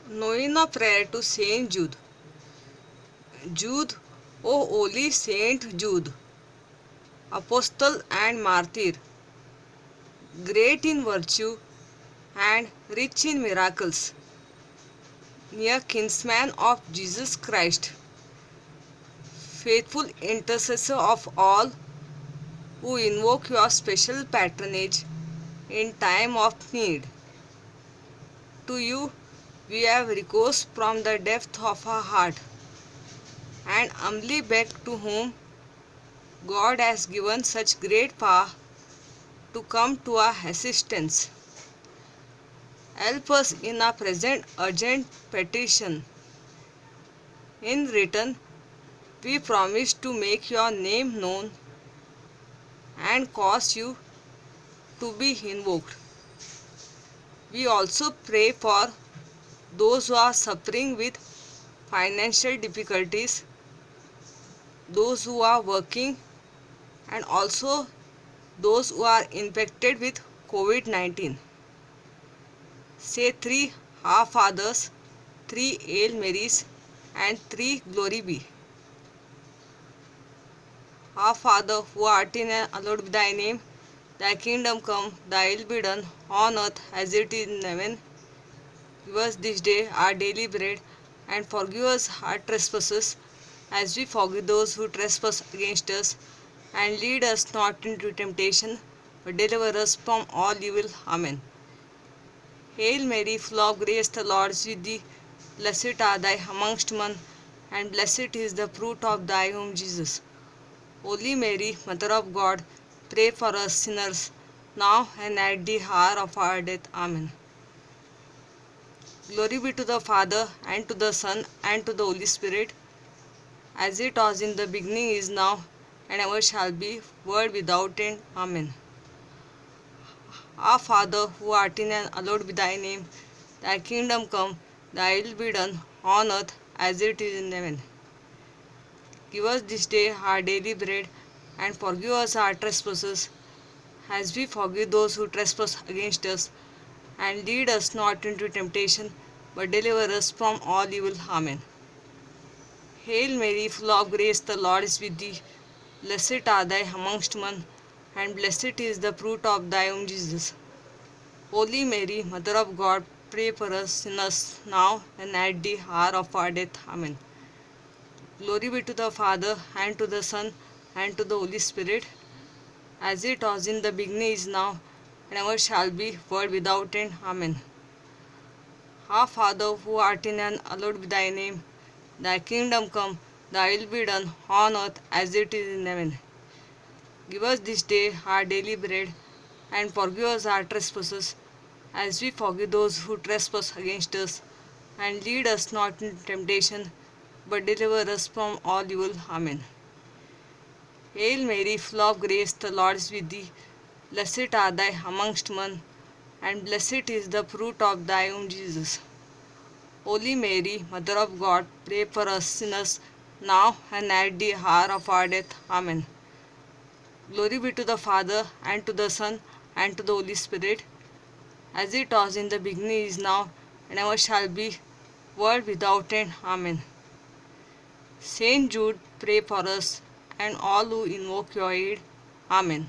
Novena prayer to Saint Jude. Jude, O holy Saint Jude, apostle and martyr, great in virtue and rich in miracles, near kinsman of Jesus Christ, faithful intercessor of all who invoke your special patronage in time of need. To you we have recourse from the depth of our heart, and humbly beg, to whom God has given such great power to come to our assistance. Help us in our present urgent petition. In return, we promise to make your name known and cause you to be invoked. We also pray for those who are suffering with financial difficulties, those who are working, and also those who are infected with COVID-19. Say 3 Our Fathers, 3 Hail Marys, and 3 Glory be. Our Father, who art in heaven, hallowed be thy name. Thy kingdom come, thy will be done, on earth as it is in heaven. Give us this day our daily bread, and forgive us our trespasses, as we forgive those who trespass against us. And lead us not into temptation, but deliver us from all evil. Amen. Hail Mary, full of grace, the Lord is with thee. Blessed art thou amongst women, and blessed is the fruit of thy womb, Jesus. Holy Mary, Mother of God, pray for us sinners, now and at the hour of our death. Amen. Glory be to the Father, and to the Son, and to the Holy Spirit, as it was in the beginning, is now, and ever shall be, world without end. Amen. Our Father, who art in heaven, hallowed be thy name. Thy kingdom come, thy will be done, on earth as it is in heaven. Give us this day our daily bread, and forgive us our trespasses, as we forgive those who trespass against us. And lead us not into temptation, but deliver us from all evil. Amen. Hail Mary, full of grace, the Lord is with thee. Blessed art thou amongst women, and blessed is the fruit of thy womb, Jesus. Holy Mary, Mother of God, pray for us sinners, now and at the hour of our death. Amen. Glory be to the Father, and to the Son, and to the Holy Spirit, as it was in the beginning, is now, and ever shall be, world without end. Amen. Our Father, who art in heaven, hallowed be thy name. Thy kingdom come, thy will be done, on earth as it is in heaven. Give us this day our daily bread, and forgive us our trespasses, as we forgive those who trespass against us. And lead us not into temptation, but deliver us from all evil. Amen. Hail Mary, full of grace, the Lord is with thee. Blessed art thou amongst women, and blessed is the fruit of thy womb, Jesus. Holy Mary, Mother of God, pray for us sinners, now and at the hour of our death. Amen. Glory be to the Father, and to the Son, and to the Holy Spirit, as it was in the beginning, is now, and ever shall be, world without end. Amen. Saint Jude, pray for us, and all who invoke your aid. Amen.